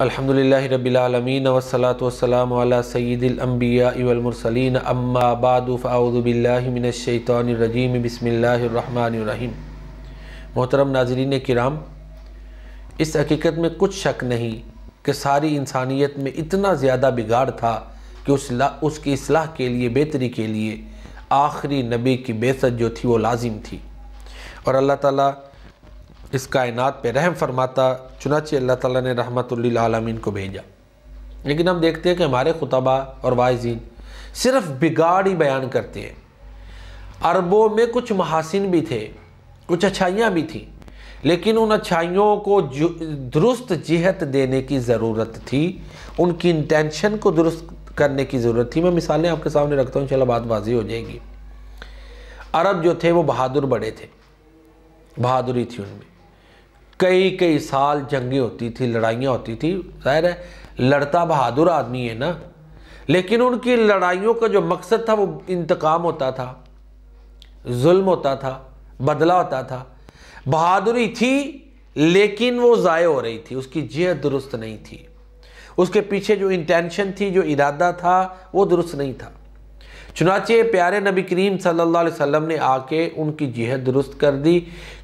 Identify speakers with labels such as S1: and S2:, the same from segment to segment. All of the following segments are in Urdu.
S1: الحمدللہ رب العالمین والصلاة والسلام علی سید الانبیاء والمرسلین اما بعد فاعوذ باللہ من الشیطان الرجیم بسم اللہ الرحمن الرحیم۔ محترم ناظرین کرام، اس حقیقت میں کچھ شک نہیں کہ ساری انسانیت میں اتنا زیادہ بگاڑ تھا کہ اس کی اصلاح کے لیے، بہتری کے لیے آخری نبی کی بعثت جو تھی وہ لازم تھی، اور اللہ تعالیٰ اس کائنات پہ رحم فرماتا، چنانچہ اللہ تعالیٰ نے رحمت للعالمین کو بھیجا۔ لیکن ہم دیکھتے ہیں کہ ہمارے خطباء اور واعظین صرف بگاڑ ہی بیان کرتے ہیں۔ عربوں میں کچھ محاسن بھی تھے، کچھ اچھائیاں بھی تھیں، لیکن ان اچھائیوں کو درست جہت دینے کی ضرورت تھی، ان کی انٹینشن کو درست کرنے کی ضرورت تھی۔ میں مثالیں آپ کے سامنے رکھتا ہوں، انشاءاللہ بات واضح ہو جائے گی۔ عرب جو تھے وہ بہادر بڑے تھے، بہادری تھی ان میں، کئی سال جنگیں ہوتی تھی، لڑائیاں ہوتی تھی۔ ظاہر ہے لڑتا بہادر آدمی ہے نا، لیکن ان کی لڑائیوں کا جو مقصد تھا وہ انتقام ہوتا تھا، ظلم ہوتا تھا، بدلہ ہوتا تھا۔ بہادری تھی لیکن وہ ضائع ہو رہی تھی، اس کی جہت درست نہیں تھی، اس کے پیچھے جو انٹینشن تھی، جو ارادہ تھا وہ درست نہیں تھا۔ چنانچہ پیارے نبی کریم صلی اللہ علیہ وسلم نے آ کے ان کی جہت درست کر دی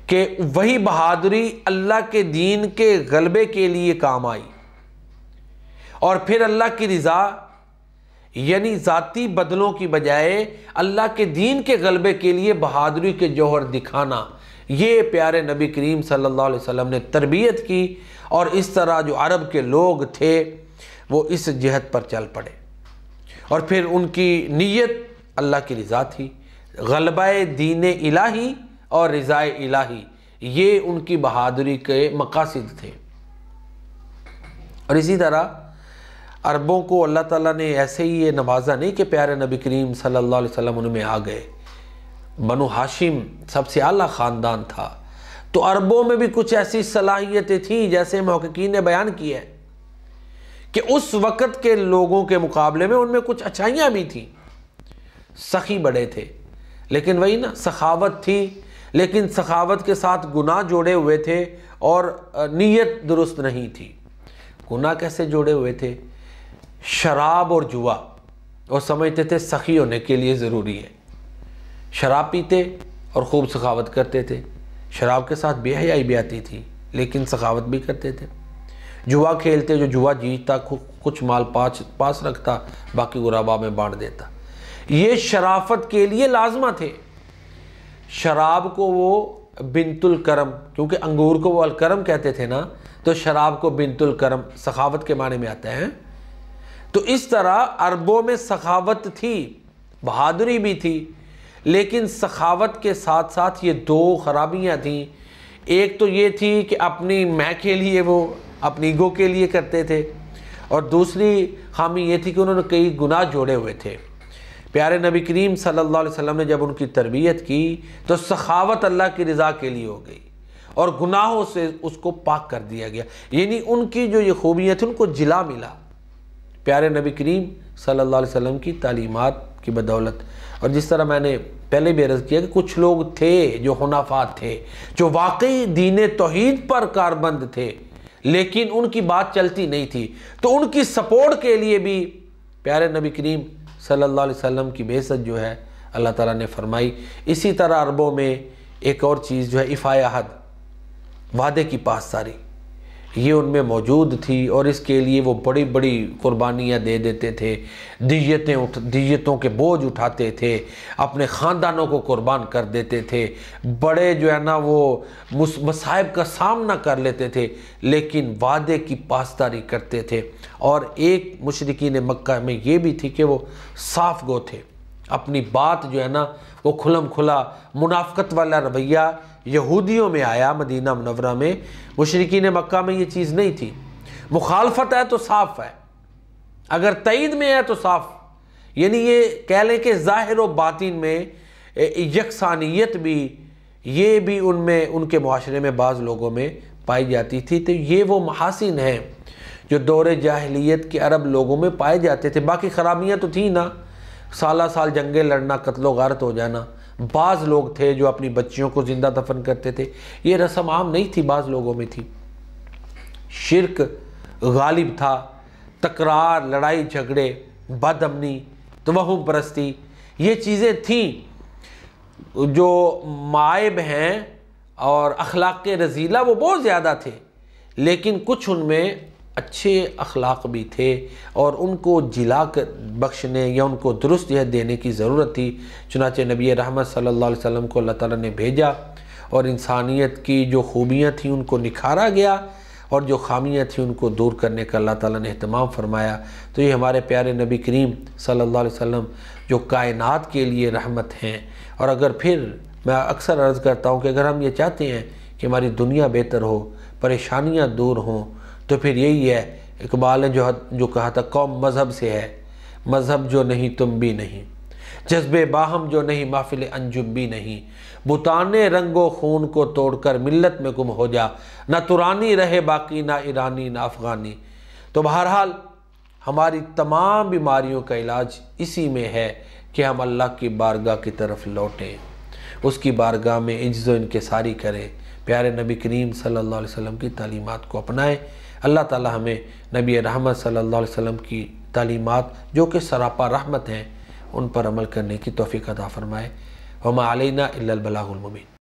S1: کہ وہی بہادری اللہ کے دین کے غلبے کے لیے کام آئی، اور پھر اللہ کی رضا یعنی ذاتی بدلوں کی بجائے اللہ کے دین کے غلبے کے لیے بہادری کے جوہر دکھانا، یہ پیارے نبی کریم صلی اللہ علیہ وسلم نے تربیت کی، اور اس طرح جو عرب کے لوگ تھے وہ اس جہت پر چل پڑے، اور پھر ان کی نیت اللہ کی رضا تھی، غلبہ دین الہی اور رضا الہی، یہ ان کی بہادری کے مقاصد تھے۔ اور اسی طرح عربوں کو اللہ تعالیٰ نے ایسے ہی یہ نوازا نہیں کہ پیارے نبی کریم صلی اللہ علیہ وسلم ان میں آ گئے۔ بنو ہاشم سب سے اعلیٰ خاندان تھا، تو عربوں میں بھی کچھ ایسی صلاحیتیں تھیں، جیسے محققین نے بیان کی ہے کہ اس وقت کے لوگوں کے مقابلے میں ان میں کچھ اچھائیاں بھی تھیں۔ سخی بڑے تھے، لیکن وہی نا، سخاوت تھی لیکن سخاوت کے ساتھ گناہ جوڑے ہوئے تھے، اور نیت درست نہیں تھی۔ گناہ کیسے جوڑے ہوئے تھے؟ شراب اور جوا، وہ سمجھتے تھے سخی ہونے کے لیے ضروری ہے، شراب پیتے اور خوب سخاوت کرتے تھے، شراب کے ساتھ بے حیائی بھی آتی تھی لیکن سخاوت بھی کرتے تھے۔ جوا کھیلتے، جو جوا جیتتا کچھ مال پاس رکھتا، باقی غربا میں بانٹ دیتا۔ یہ شرافت کے لیے لازمہ تھے۔ شراب کو وہ بنت الکرم، کیونکہ انگور کو وہ الکرم کہتے تھے نا، تو شراب کو بنت الکرم سخاوت کے معنی میں آتا ہے۔ تو اس طرح عربوں میں سخاوت تھی، بہادری بھی تھی، لیکن سخاوت کے ساتھ ساتھ یہ دو خرابیاں تھیں۔ ایک تو یہ تھی کہ اپنی میں کے لیے، وہ اپنی ایگو کے لیے کرتے تھے، اور دوسری خامی یہ تھی کہ انہوں نے کئی گناہ جوڑے ہوئے تھے۔ پیارے نبی کریم صلی اللہ علیہ وسلم نے جب ان کی تربیت کی تو سخاوت اللہ کی رضا کے لیے ہو گئی، اور گناہوں سے اس کو پاک کر دیا گیا، یعنی ان کی جو یہ خوبیاں تھیں ان کو جلا ملا پیارے نبی کریم صلی اللہ علیہ وسلم کی تعلیمات کی بدولت۔ اور جس طرح میں نے پہلے بھی عرض کیا کہ کچھ لوگ تھے جو حنفاء تھے، جو واقعی دین توحید پر کاربند تھے، لیکن ان کی بات چلتی نہیں تھی، تو ان کی سپورٹ کے لیے بھی پیارے نبی کریم صلی اللہ علیہ وسلم کی بعثت جو ہے اللہ تعالیٰ نے فرمائی۔ اسی طرح عربوں میں ایک اور چیز جو ہے عفائے عہد، وعدے کی پاسداری، یہ ان میں موجود تھی، اور اس کے لیے وہ بڑی بڑی قربانیاں دے دیتے تھے، دیتوں کے بوجھ اٹھاتے تھے، اپنے خاندانوں کو قربان کر دیتے تھے، بڑے جو ہے نا وہ مصائب کا سامنا کر لیتے تھے، لیکن وعدے کی پاسداری کرتے تھے۔ اور ایک مشرکین مکہ میں یہ بھی تھی کہ وہ صاف گو تھے، اپنی بات جو ہے نا وہ کھلم کھلا، منافقت والا رویہ یہودیوں میں آیا مدینہ منورہ میں، مشرکین مکہ میں یہ چیز نہیں تھی۔ مخالفت ہے تو صاف ہے، اگر تائید میں ہے تو صاف، یعنی یہ کہہ لیں کہ ظاہر و باطن میں یکسانیت بھی، یہ بھی ان میں، ان کے معاشرے میں بعض لوگوں میں پائی جاتی تھی۔ تو یہ وہ محاسن ہیں جو دور جاہلیت کے عرب لوگوں میں پائے جاتے تھے۔ باقی خرابیاں تو تھیں نا، سالہ سال جنگیں لڑنا، قتل و غارت ہو جانا۔ بعض لوگ تھے جو اپنی بچیوں کو زندہ دفن کرتے تھے، یہ رسم عام نہیں تھی، بعض لوگوں میں تھی۔ شرک غالب تھا، تکرار، لڑائی جھگڑے، بد امنی، توہم پرستی، یہ چیزیں تھیں جو معائب ہیں، اور اخلاق رذیلہ وہ بہت زیادہ تھے، لیکن کچھ ان میں اچھے اخلاق بھی تھے، اور ان کو جلا کر بخشنے یا ان کو درست جہت دینے کی ضرورت تھی۔ چنانچہ نبی رحمت صلی اللہ علیہ وسلم کو اللہ تعالیٰ نے بھیجا، اور انسانیت کی جو خوبیاں تھیں ان کو نکھارا گیا، اور جو خامیاں تھیں ان کو دور کرنے کا اللہ تعالیٰ نے اہتمام فرمایا۔ تو یہ ہمارے پیارے نبی کریم صلی اللہ علیہ وسلم جو کائنات کے لیے رحمت ہیں۔ اور اگر پھر میں اکثر عرض کرتا ہوں کہ اگر ہم یہ چاہتے ہیں کہ ہماری دنیا بہتر ہو، پریشانیاں دور ہوں، تو پھر یہی ہے، اقبال نے جو کہا تھا، قوم مذہب سے ہے، مذہب جو نہیں تم بھی نہیں، جذبے باہم جو نہیں محفل انجم بھی نہیں، بتانے رنگ و خون کو توڑ کر ملت میں گم ہو جا، نہ ترانی رہے باقی، نہ ایرانی نہ افغانی۔ تو بہرحال ہماری تمام بیماریوں کا علاج اسی میں ہے کہ ہم اللہ کی بارگاہ کی طرف لوٹیں، اس کی بارگاہ میں عجز و انکساری کریں، پیارے نبی کریم صلی اللہ علیہ وسلم کی تعلیمات کو اپنائیں۔ اللہ تعالی ہمیں نبی رحمت صلی اللہ علیہ وسلم کی تعلیمات جو کہ سراپا رحمت ہیں ان پر عمل کرنے کی توفیق عطا فرمائے۔ وما علینا الا البلاغ المبین۔